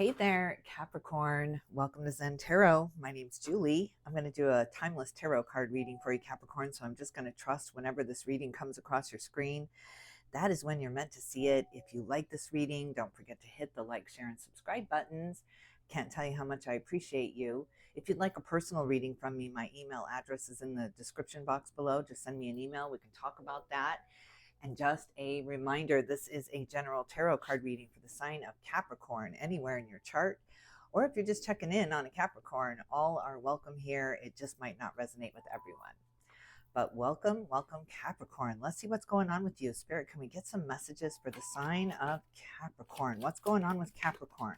Hey there, Capricorn. Welcome to Zen Tarot. My name's Julie. I'm going to do a timeless tarot card reading for you, Capricorn. So I'm just going to trust whenever this reading comes across your screen, that is when you're meant to see it. If you like this reading, don't forget to hit the like, share, and subscribe buttons. Can't tell you how much I appreciate you. If you'd like a personal reading from me, my email address is in the description box below. Just send me an email. We can talk about that. And just a reminder, this is a general tarot card reading for the sign of Capricorn anywhere in your chart. Or if you're just checking in on a Capricorn, all are welcome here. It just might not resonate with everyone. But welcome, welcome Capricorn. Let's see what's going on with you. Spirit, can we get some messages for the sign of Capricorn? What's going on with Capricorn?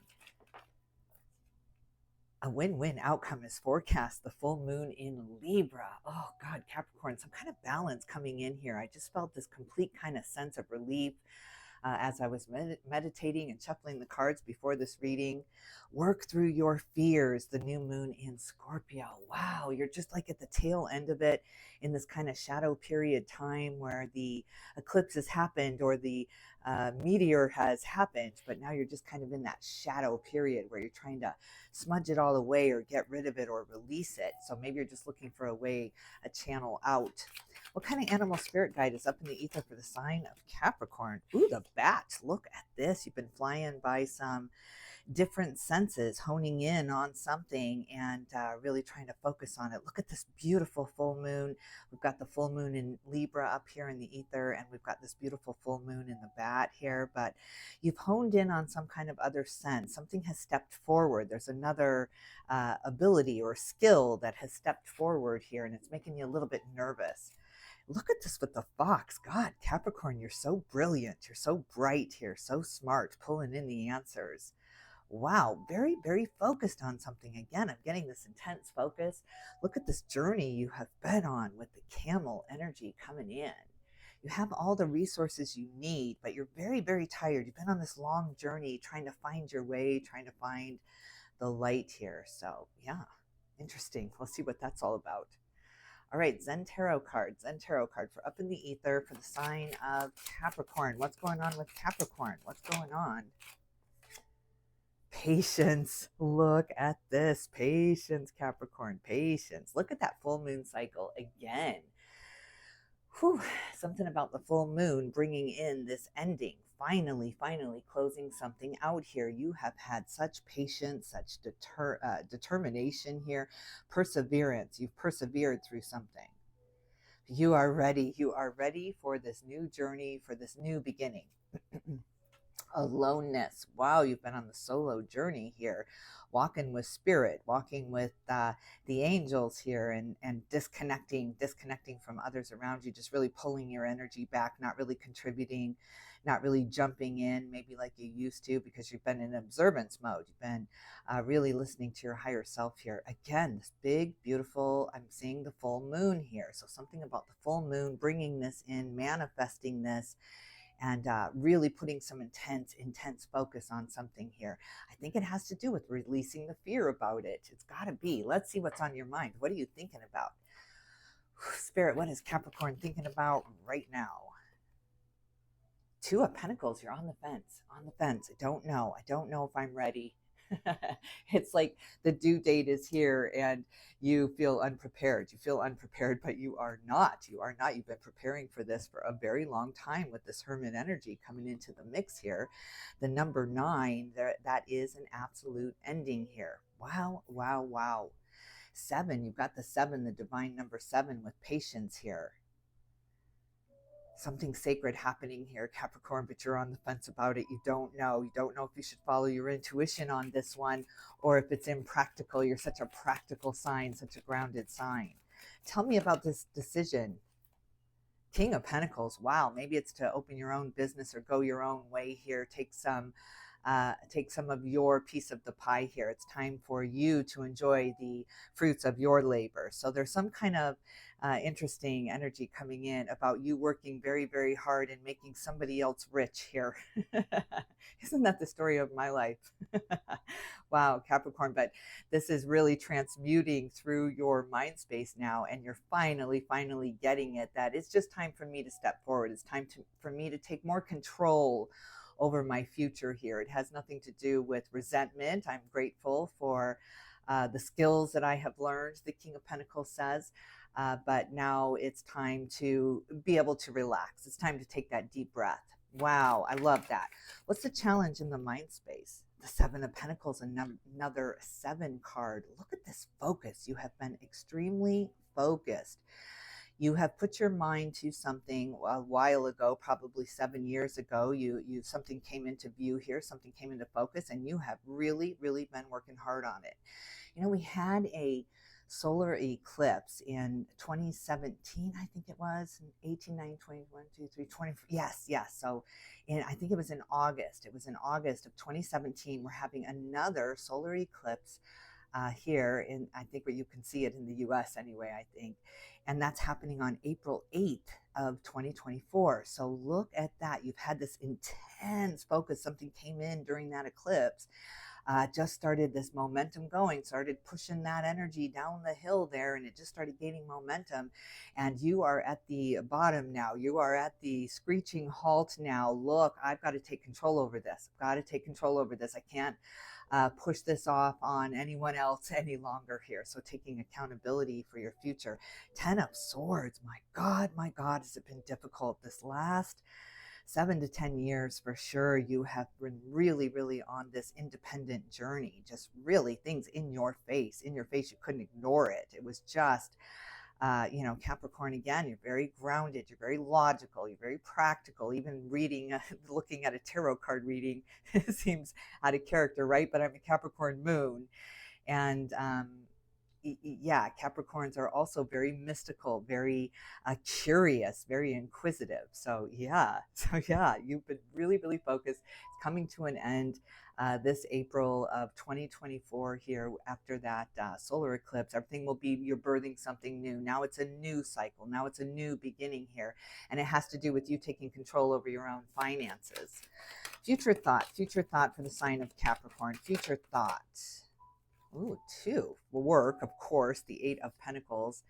A win-win outcome is forecast. The full moon in Libra. Oh God, Capricorn, some kind of balance coming in here. I just felt this complete kind of sense of relief as I was meditating and shuffling the cards before this reading. Work through your fears. The new moon in Scorpio. Wow, you're just like at the tail end of it in this kind of shadow period time where the eclipse has happened or the meteor has happened, but now you're just kind of in that shadow period where you're trying to smudge it all away or get rid of it or release it. So maybe you're just looking for a channel out. What kind of animal spirit guide is up in the ether for the sign of Capricorn? Ooh, the bat. Look at this. You've been flying by some different senses, honing in on something and really trying to focus on it. Look at this beautiful full moon. We've got the full moon in Libra up here in the ether, and we've got this beautiful full moon in the bat here. But you've honed in on some kind of other sense. Something has stepped forward. There's another ability or skill that has stepped forward here, and it's making you a little bit nervous. Look at this with the fox. God, Capricorn, you're so brilliant. You're so bright here, so smart, pulling in the answers. Wow, very, very focused on something. Again, I'm getting this intense focus. Look at this journey you have been on with the camel energy coming in. You have all the resources you need, but you're very, very tired. You've been on this long journey trying to find your way, trying to find the light here. So yeah, interesting. Let's see what that's all about. All right, Zen-Tarot card for up in the ether for the sign of Capricorn. What's going on with Capricorn? What's going on? Patience. Look at this. Patience, Capricorn. Patience. Look at that full moon cycle again. Whew. Something about the full moon bringing in this ending. Finally closing something out here. You have had such patience, such determination here, perseverance. You've persevered through something. You are ready. You are ready for this new journey, for this new beginning. Aloneness. Wow, you've been on the solo journey here, walking with spirit, walking with the angels here, and disconnecting from others around you, just really pulling your energy back, not really contributing, not really jumping in maybe like you used to, because you've been in observance mode. You've been really listening to your higher self here. Again, this big, beautiful, I'm seeing the full moon here. So something about the full moon bringing this in, manifesting this, and really putting some intense focus on something here. I think it has to do with releasing the fear about it. It's got to be. Let's see what's on your mind. What are you thinking about? Spirit, what is Capricorn thinking about right now? Two of Pentacles, you're on the fence. I don't know if I'm ready. It's like the due date is here and you feel unprepared. But you are not. You've been preparing for this for a very long time with this Hermit energy coming into the mix here. The number 9, that is an absolute ending here. Wow. 7, you've got the 7, the divine number 7 with patience here. Something sacred happening here, Capricorn, but you're on the fence about it. You don't know if you should follow your intuition on this one or if it's impractical. You're such a practical sign, such a grounded sign. Tell me about this decision. King of Pentacles. Wow, maybe it's to open your own business or go your own way here. Take some of your piece of the pie here. It's time for you to enjoy the fruits of your labor. So there's some kind of interesting energy coming in about you working very, very hard and making somebody else rich here. Isn't that the story of my life? Wow, Capricorn, but this is really transmuting through your mind space now, and you're finally getting it, that it's just time for me to step forward. It's time for me to take more control over my future here. It has nothing to do with resentment. I'm grateful for the skills that I have learned, the King of Pentacles says. But now it's time to be able to relax. It's time to take that deep breath. Wow, I love that. What's the challenge in the mind space? The Seven of Pentacles, another 7 card. Look at this focus. You have been extremely focused. You have put your mind to something a while ago, probably 7 years ago. Something came into view here, something came into focus, and you have really, really been working hard on it. You know, we had a solar eclipse in 2017, I think it was, 18, 19, 21, 2, 3, 20. Yes. So I think it was in August. It was in August of 2017. We're having another solar eclipse here in, I think where you can see it in the US anyway, I think. And that's happening on April 8th of 2024. So look at that. You've had this intense focus. Something came in during that eclipse. Just started this momentum going, started pushing that energy down the hill there, and it just started gaining momentum. And you are at the bottom now. You are at the screeching halt now. Look, I've got to take control over this. I've got to take control over this. I can't push this off on anyone else any longer here. So taking accountability for your future. 10 of Swords. My God, has it been difficult this last 7 to 10 years for sure. You have been really, really on this independent journey, just really things in your face. You couldn't ignore it. It was just, Capricorn, again, you're very grounded, you're very logical, you're very practical. Even reading, looking at a tarot card reading seems out of character, right? But I'm a Capricorn moon. And, yeah, Capricorns are also very mystical, very curious, very inquisitive. So yeah, you've been really, really focused. It's coming to an end this April of 2024 here after that solar eclipse. Everything will be, you're birthing something new. Now it's a new cycle. Now it's a new beginning here. And it has to do with you taking control over your own finances. Future thought for the sign of Capricorn. Future thought. Ooh, 2. Work, of course, the 8 of Pentacles.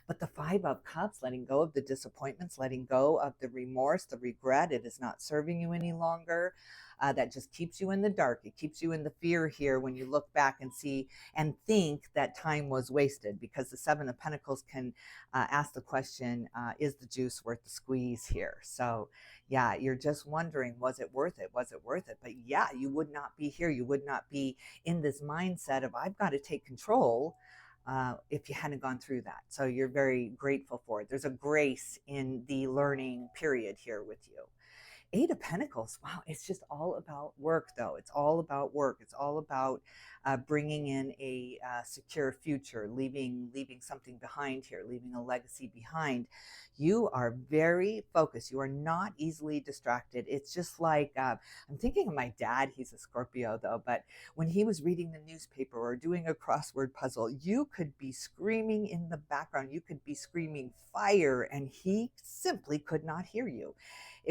But the 5 of Cups, letting go of the disappointments, letting go of the remorse, the regret. It is not serving you any longer. That just keeps you in the dark. It keeps you in the fear here when you look back and see and think that time was wasted, because the 7 of Pentacles can ask the question, is the juice worth the squeeze here? So yeah, you're just wondering, was it worth it? Was it worth it? But yeah, you would not be here. You would not be in this mindset of, I've got to take control if you hadn't gone through that. So you're very grateful for it. There's a grace in the learning period here with you. 8 of Pentacles. Wow, it's just all about work, though. It's all about work. It's all about bringing in a secure future, leaving something behind here, leaving a legacy behind. You are very focused. You are not easily distracted. It's just like, I'm thinking of my dad. He's a Scorpio, though, but when he was reading the newspaper or doing a crossword puzzle, you could be screaming in the background. You could be screaming fire, and he simply could not hear you.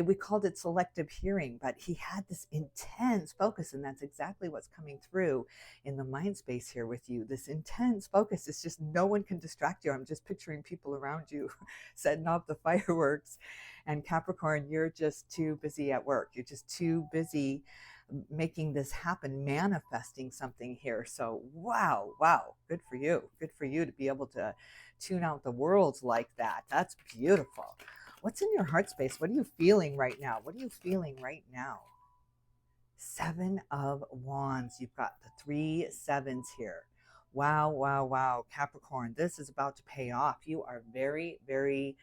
We called it selective hearing, but he had this intense focus, and that's exactly what's coming through in the mind space here with you. This intense focus is just, no one can distract you. I'm just picturing people around you setting off the fireworks. And Capricorn, you're just too busy at work. You're just too busy making this happen, manifesting something here. So wow, good for you. Good for you to be able to tune out the worlds like that. That's beautiful. What's in your heart space? What are you feeling right now? What are you feeling right now? 7 of Wands. You've got the 3 7s here. Wow. Capricorn, this is about to pay off. You are very, very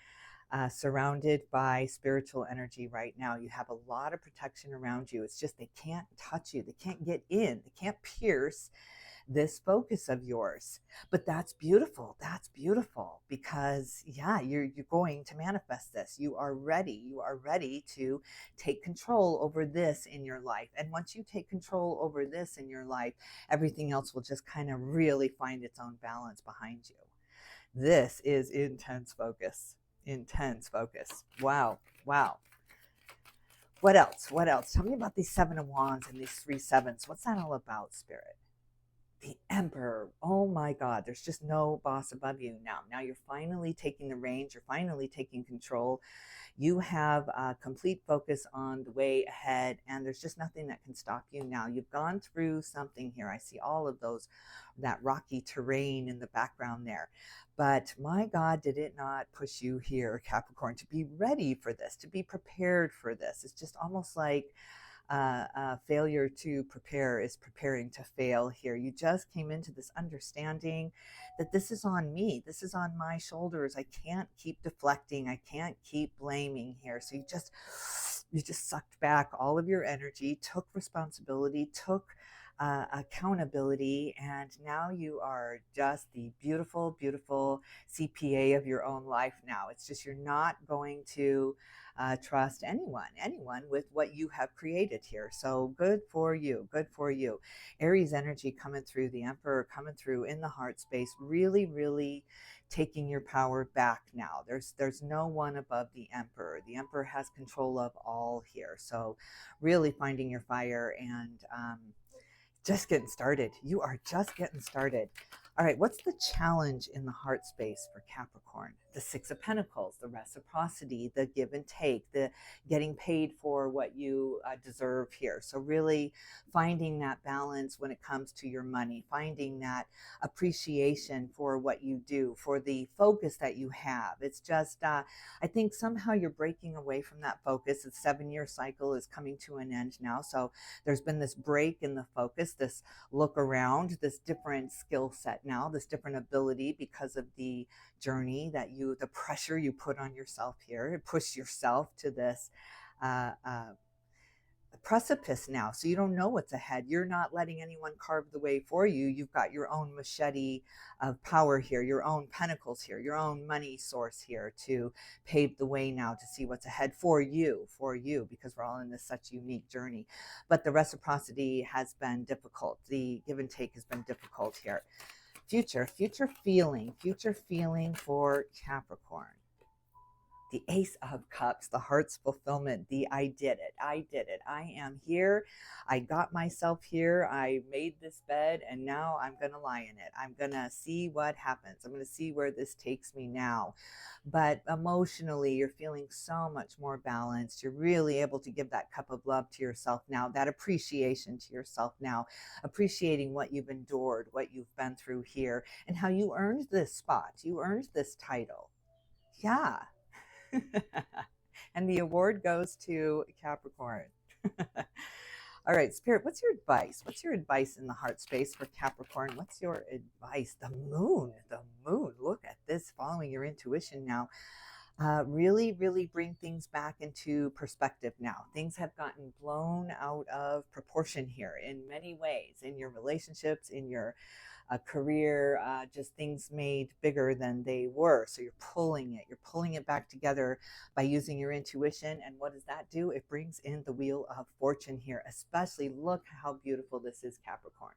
surrounded by spiritual energy right now. You have a lot of protection around you. It's just they can't touch you. They can't get in. They can't pierce this focus of yours. But that's beautiful. That's beautiful, because yeah, you're going to manifest this. You are ready. You are ready to take control over this in your life. And once you take control over this in your life, everything else will just kind of really find its own balance behind you. This is intense focus. Intense focus. Wow. What else? Tell me about these 7 of Wands and these 3 7s. What's that all about, Spirit? The Emperor. Oh my God, there's just no boss above you now. Now you're finally taking the reins, you're finally taking control. You have complete focus on the way ahead, and there's just nothing that can stop you now. You've gone through something here. I see all of those, that rocky terrain in the background there. But my God, did it not push you here, Capricorn, to be ready for this, to be prepared for this? It's just almost like failure to prepare is preparing to fail here. You just came into this understanding that this is on me. This is on my shoulders. I can't keep deflecting. I can't keep blaming here. So you just sucked back all of your energy, took responsibility, took accountability, and now you are just the beautiful, beautiful CPA of your own life now. It's just you're not going to trust anyone with what you have created here. So good for you. Good for you. Aries energy coming through, the Emperor coming through in the heart space, really, really taking your power back now. There's no one above the Emperor. The Emperor has control of all here. So really finding your fire and just getting started. You are just getting started. All right, what's the challenge in the heart space for Capricorn? The Six of Pentacles, the reciprocity, the give and take, the getting paid for what you deserve here. So really finding that balance when it comes to your money, finding that appreciation for what you do, for the focus that you have. It's just, I think somehow you're breaking away from that focus. The 7-year cycle is coming to an end now. So there's been this break in the focus, this look around, this different skill set now, this different ability because of the journey that the pressure you put on yourself here, push yourself to this precipice now. So you don't know what's ahead. You're not letting anyone carve the way for you. You've got your own machete of power here, your own pentacles here, your own money source here to pave the way now to see what's ahead for you, because we're all in this such unique journey. But the reciprocity has been difficult. The give and take has been difficult here. Future feeling for Capricorn. The Ace of Cups, the heart's fulfillment, the I did it, I am here, I got myself here, I made this bed, and now I'm going to lie in it. I'm going to see what happens. I'm going to see where this takes me now. But emotionally, you're feeling so much more balanced. You're really able to give that cup of love to yourself now, that appreciation to yourself now, appreciating what you've endured, what you've been through here, and how you earned this spot. You earned this title. Yeah. And the award goes to Capricorn. All right, Spirit, what's your advice? What's your advice in the heart space for Capricorn? What's your advice? The moon. Look at this, following your intuition now. Really, really bring things back into perspective now. Things have gotten blown out of proportion here in many ways, in your relationships, in your career, just things made bigger than they were. So you're pulling it back together by using your intuition. And what does that do? It brings in the Wheel of Fortune here, especially look how beautiful this is, Capricorn.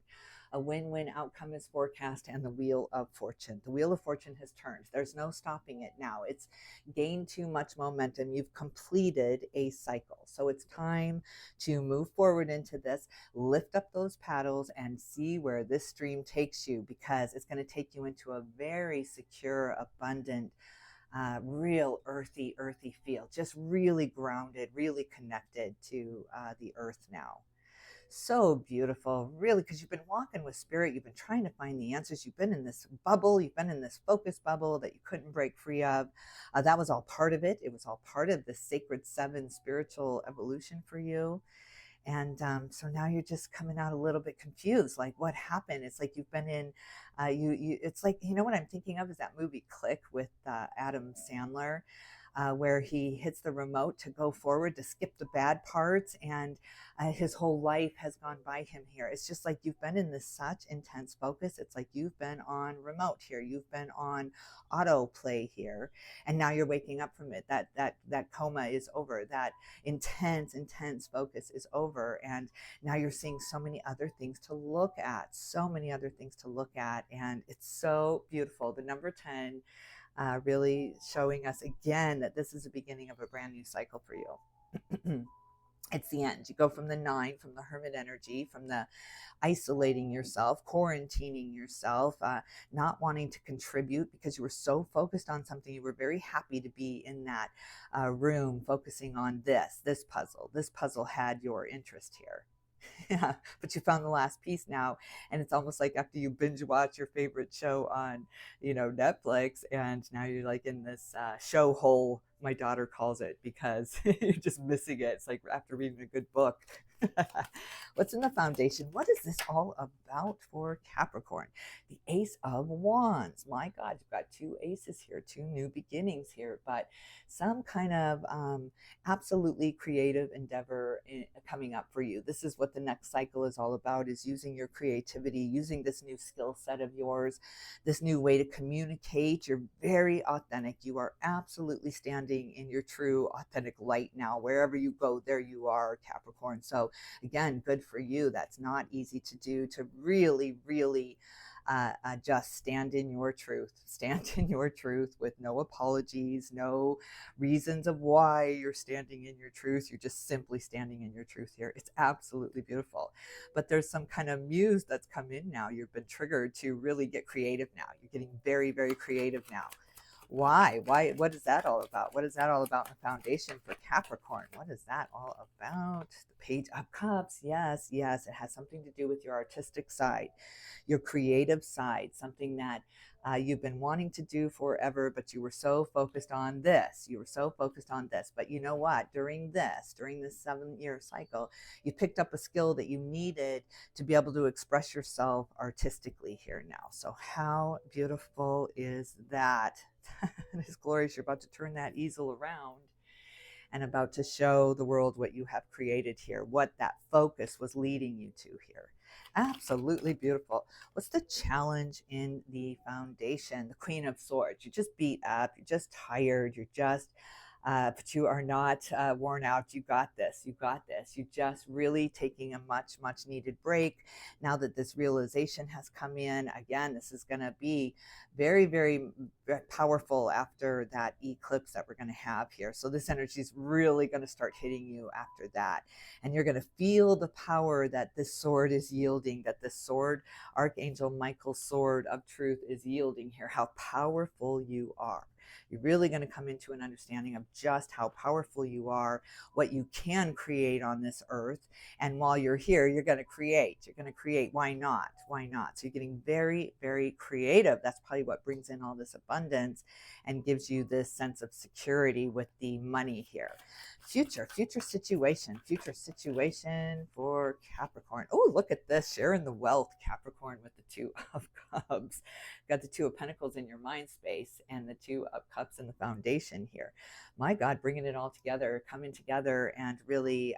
A win-win outcome is forecast, and the Wheel of Fortune. The Wheel of Fortune has turned. There's no stopping it now. It's gained too much momentum. You've completed a cycle. So it's time to move forward into this, lift up those paddles, and see where this stream takes you, because it's going to take you into a very secure, abundant, real earthy feel. Just really grounded, really connected to the earth now. So beautiful, really, because you've been walking with spirit. You've been trying to find the answers. You've been in this bubble. You've been in this focus bubble that you couldn't break free of. That was all part of it. It was all part of the Sacred Seven spiritual evolution for you. And so now you're just coming out a little bit confused. Like, what happened? It's like you've been in, it's like, you know what I'm thinking of is that movie Click with Adam Sandler. Where he hits the remote to go forward, to skip the bad parts, and his whole life has gone by him here. It's just like you've been in this such intense focus. It's like you've been on remote here. You've been on autoplay here, and now you're waking up from it. That coma is over. That intense focus is over, and now you're seeing so many other things to look at. And it's so beautiful. The number 10. Really showing us again that this is the beginning of a brand new cycle for you. It's the end. You go from the 9, from the hermit energy, from the isolating yourself, quarantining yourself, not wanting to contribute because you were so focused on something. You were very happy to be in that room, focusing on this puzzle. This puzzle had your interest here. Yeah, but you found the last piece now, and it's almost like after you binge watch your favorite show on, Netflix, and now you're like in this show hole. My daughter calls it, because you're just missing it. It's like after reading a good book. What's in the foundation? What is this all about for Capricorn? The Ace of Wands. My God, you've got 2 aces here, 2 new beginnings here, but some kind of absolutely creative endeavor coming up for you. This is what the next cycle is all about, is using your creativity, using this new skill set of yours, this new way to communicate. You're very authentic. You are absolutely standing in your true authentic light now. Wherever you go, there you are, Capricorn. So again, good for you. That's not easy to do, to really, really just stand in your truth. Stand in your truth with no apologies, no reasons of why you're standing in your truth. You're just simply standing in your truth here. It's absolutely beautiful. But there's some kind of muse that's come in now. You've been triggered to really get creative now. You're getting very, very creative now. Why? What is that all about? What is that all about in the foundation for Capricorn? What is that all about? The Page of Cups. Yes, yes. It has something to do with your artistic side, your creative side, something that you've been wanting to do forever, but you were so focused on this. You were so focused on this. But you know what? During this 7-year cycle, you picked up a skill that you needed to be able to express yourself artistically here now. So how beautiful is that? It is glorious. You're about to turn that easel around and about to show the world what you have created here, what that focus was leading you to here. Absolutely beautiful. What's the challenge in the foundation? The Queen of Swords. You're just beat up. You're just tired. You're just but you are not worn out. You got this. You got this. You're just really taking a much, much needed break. Now that this realization has come in, again, this is going to be very, very powerful after that eclipse that we're going to have here. So this energy is really going to start hitting you after that. And you're going to feel the power that this sword is yielding, that the sword, Archangel Michael's sword of truth, is yielding here, how powerful you are. You're really going to come into an understanding of just how powerful you are, what you can create on this earth. And while you're here, you're going to create. You're going to create. Why not? Why not? So you're getting very, very creative. That's probably what brings in all this abundance and gives you this sense of security with the money here. Future situation for Capricorn. Oh, look at this, sharing the wealth, Capricorn, with the 2 of Cups. Got the 2 of Pentacles in your mind space and the 2 of Cups in the foundation here. My God, bringing it all together, coming together, and really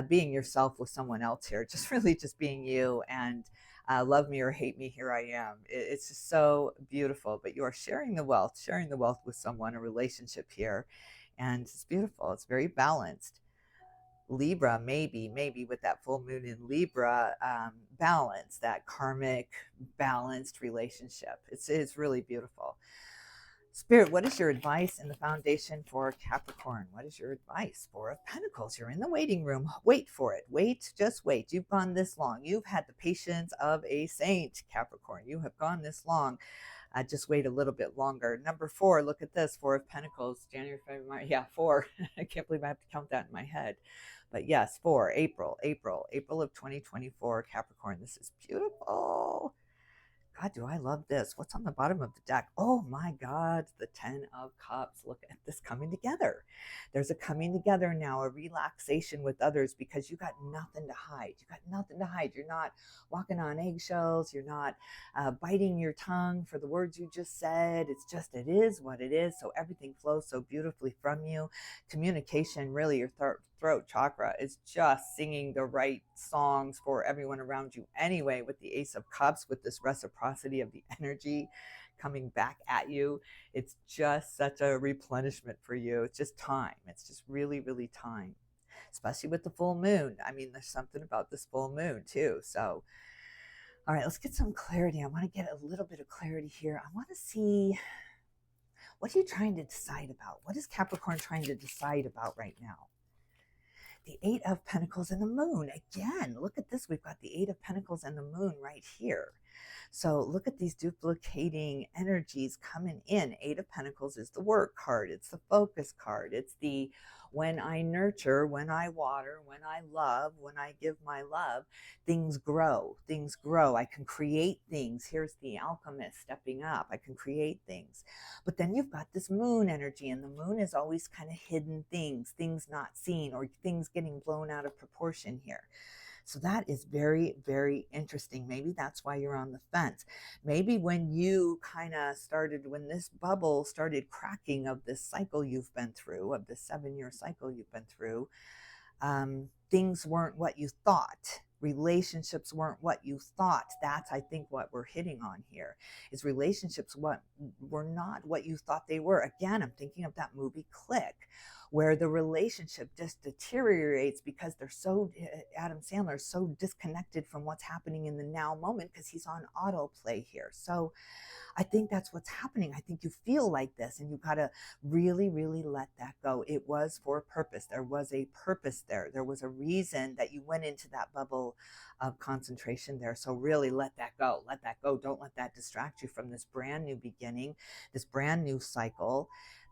being yourself with someone else here. Just really just being you, and love me or hate me, here I am. It's just so beautiful. But you are sharing the wealth with someone, a relationship here. And it's beautiful. It's very balanced. Libra, maybe with that full moon in Libra, balance, that karmic balanced relationship. It's really beautiful. Spirit, what is your advice in the foundation for Capricorn? What is your advice? 4 of Pentacles. You're in the waiting room. Wait for it. Wait, just wait. You've gone this long. You've had the patience of a saint, Capricorn. You have gone this long. Just wait a little bit longer. Number 4, look at this, 4 of Pentacles, January, February, March. Yeah, 4. I can't believe I have to count that in my head. But yes, 4, April of 2024, Capricorn. This is beautiful. God, do I love this. What's on the bottom of the deck? Oh my God, the 10 of Cups. Look at this coming together. There's a coming together now, a relaxation with others, because you got nothing to hide. You got nothing to hide. You're not walking on eggshells. You're not biting your tongue for the words you just said. It's just, it is what it is. So everything flows so beautifully from you. Communication, really, your throat chakra is just singing the right songs for everyone around you anyway, with the Ace of Cups, with this reciprocity of the energy coming back at you. It's just such a replenishment for you. It's just time. It's just really, really time, especially with the full moon. I mean, there's something about this full moon too. So, all right, let's get some clarity. I want to get a little bit of clarity here. I want to see, what are you trying to decide about? What is Capricorn trying to decide about right now? the Eight of Pentacles and the Moon. Again, look at this. We've got the Eight of Pentacles and the Moon right here. So look at these duplicating energies coming in. Eight of Pentacles is the work card. It's the focus card. It's the when I nurture, when I water, when I love, when I give my love, things grow. Things grow. I can create things. Here's the alchemist stepping up. I can create things. But then you've got this moon energy, and the moon is always kind of hidden things, things not seen, or things getting blown out of proportion here. So that is very, very interesting. Maybe that's why you're on the fence. Maybe when you kind of started, when this bubble started cracking of this cycle you've been through, of this 7-year cycle you've been through, things weren't what you thought. Relationships weren't what you thought. That's, I think, what we're hitting on here is relationships what were not what you thought they were. Again, I'm thinking of that movie Click, where the relationship just deteriorates because they're so, Adam Sandler is so disconnected from what's happening in the now moment because he's on autoplay here. So I think that's what's happening. I think you feel like this, and you got to really, really let that go. It was for a purpose. There was a purpose there. There was a reason that you went into that bubble of concentration there. So really let that go. Let that go. Don't let that distract you from this brand new beginning, this brand new cycle,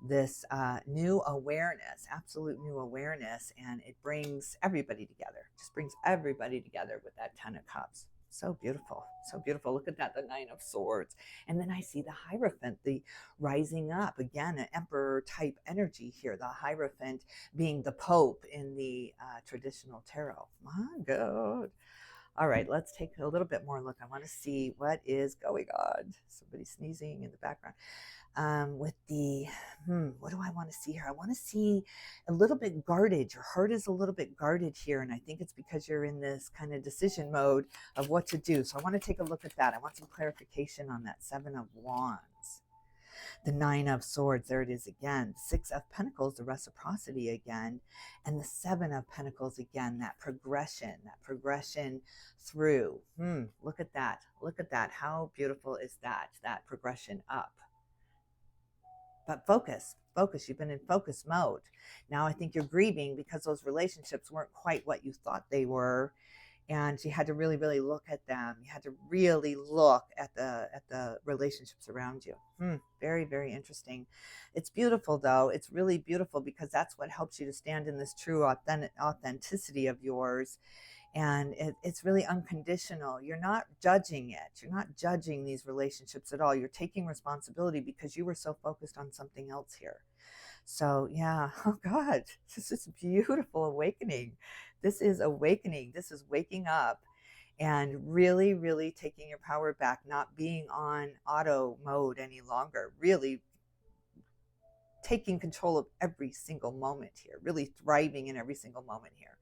this new awareness, absolute new awareness. And it brings everybody together, just brings everybody together with that 10 of Cups. So beautiful. So beautiful. Look at that, the 9 of Swords. And then I see the Hierophant, the rising up. Again, an emperor type energy here. The Hierophant being the Pope in the traditional tarot. My God. All right, let's take a little bit more look. I want to see what is going on. Somebody sneezing in the background. With the, what do I want to see here? I want to see a little bit guarded. Your heart is a little bit guarded here. And I think it's because you're in this kind of decision mode of what to do. So I want to take a look at that. I want some clarification on that 7 of Wands. The 9 of Swords, there it is again. 6 of Pentacles, the reciprocity again. And the 7 of Pentacles again, that progression through. Look at that. Look at that. How beautiful is that? That progression up. But focus. You've been in focus mode. Now I think you're grieving because those relationships weren't quite what you thought they were. And you had to really, really look at them. You had to really look at the relationships around you. Very, very interesting. It's beautiful, though. It's really beautiful because that's what helps you to stand in this true authenticity of yours. And it's really unconditional. You're not judging it. You're not judging these relationships at all. You're taking responsibility because you were so focused on something else here. So yeah, oh God, this is a beautiful awakening. This is awakening. This is waking up and really, really taking your power back, not being on auto mode any longer, really taking control of every single moment here, really thriving in every single moment here.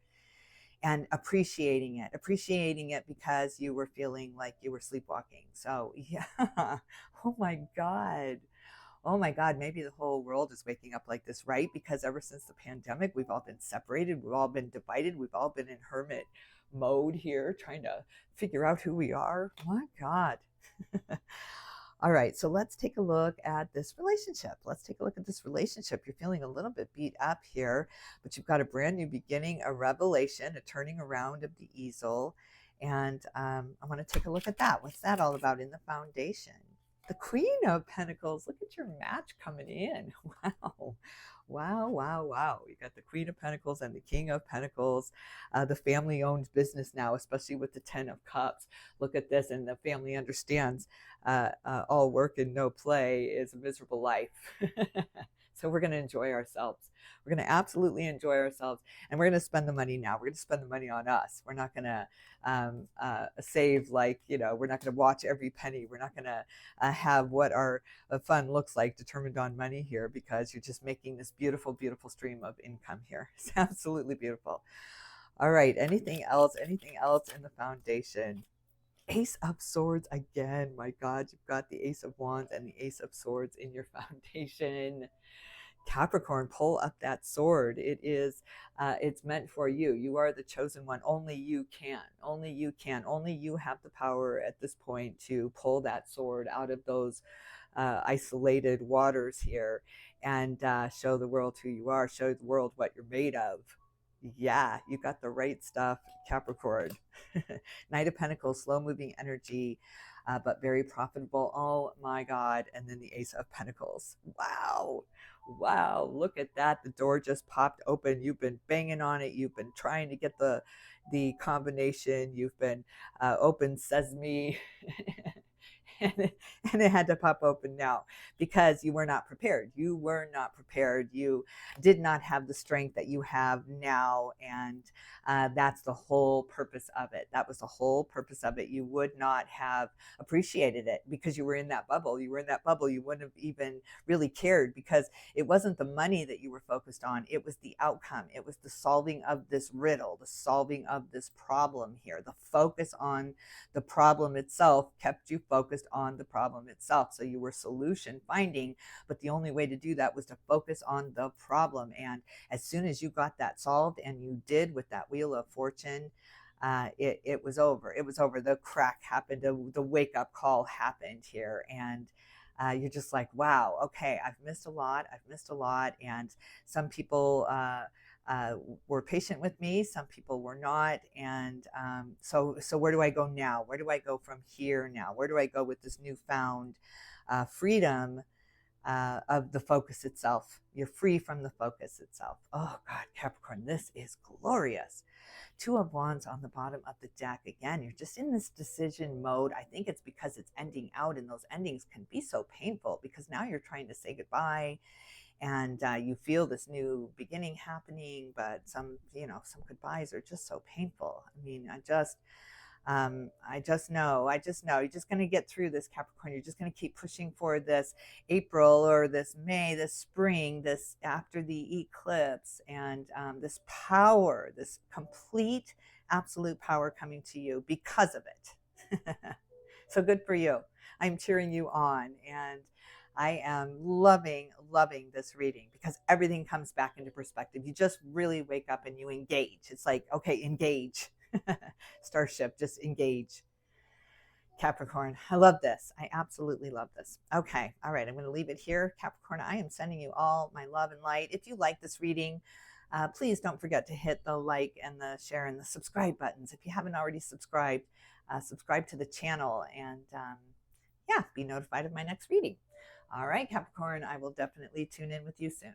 And appreciating it because you were feeling like you were sleepwalking. So yeah, oh my God, maybe the whole world is waking up like this, right? Because ever since the pandemic, we've all been separated, we've all been divided, we've all been in hermit mode here, trying to figure out who we are. My God. All right, so let's take a look at this relationship. You're feeling a little bit beat up here, but you've got a brand new beginning, a revelation, a turning around of the easel. And I want to take a look at that. What's that all about in the foundation? The Queen of Pentacles. Look at your match coming in. Wow. You got the Queen of Pentacles and the King of Pentacles. The family owns business now, especially with the 10 of Cups. Look at this, and the family understands all work and no play is a miserable life. So we're going to enjoy ourselves. We're going to absolutely enjoy ourselves, and we're going to spend the money now. We're going to spend the money on us. We're not going to save, like, we're not going to watch every penny. We're not going to have what our fun looks like determined on money here, because you're just making this beautiful, beautiful stream of income here. It's absolutely beautiful. All right. Anything else in the foundation? Ace of Swords again. My God, you've got the Ace of Wands and the Ace of Swords in your foundation. Capricorn, pull up that sword. It's meant for you. You are the chosen one. Only you can. Only you have the power at this point to pull that sword out of those isolated waters here and show the world who you are, show the world what you're made of. Yeah, you got the right stuff, Capricorn. Knight of Pentacles, slow moving energy, but very profitable. Oh my God. And then the Ace of Pentacles. Wow. Wow. Look at that. The door just popped open. You've been banging on it. You've been trying to get the combination. You've been open sesame. and, and it had to pop open now because you were not prepared. You were not prepared. You did not have the strength that you have now. And that's the whole purpose of it. That was the whole purpose of it. You would not have appreciated it because you were in that bubble. You were in that bubble. You wouldn't have even really cared because it wasn't the money that you were focused on. It was the outcome. It was the solving of this riddle, the solving of this problem here. The focus on the problem itself kept you focused on the problem itself. So you were solution finding, but the only way to do that was to focus on the problem. And as soon as you got that solved, and you did with that Wheel of Fortune, it was over. It was over. The crack happened. The wake up call happened here. And you're just like, wow, okay, I've missed a lot. I've missed a lot. And some people were patient with me. Some people were not. And so where do I go now? Where do I go from here now? Where do I go with this newfound freedom of the focus itself? You're free from the focus itself. Oh God, Capricorn, this is glorious. Two of Wands on the bottom of the deck. Again, you're just in this decision mode. I think it's because it's ending out, and those endings can be so painful because now you're trying to say goodbye, and you feel this new beginning happening, but some goodbyes are just so painful. I mean, I just know you're just going to get through this, Capricorn. You're just going to keep pushing for this April or this May, this spring, this after the eclipse, and this power, this complete, absolute power coming to you because of it. So good for you. I'm cheering you on, and I am loving this reading because everything comes back into perspective. You just really wake up and you engage. It's like, okay, engage. Starship, just engage. Capricorn, I love this. I absolutely love this. Okay, all right, I'm going to leave it here. Capricorn, I am sending you all my love and light. If you like this reading, please don't forget to hit the like and the share and the subscribe buttons. If you haven't already subscribed, subscribe to the channel, and yeah, be notified of my next reading. All right, Capricorn, I will definitely tune in with you soon.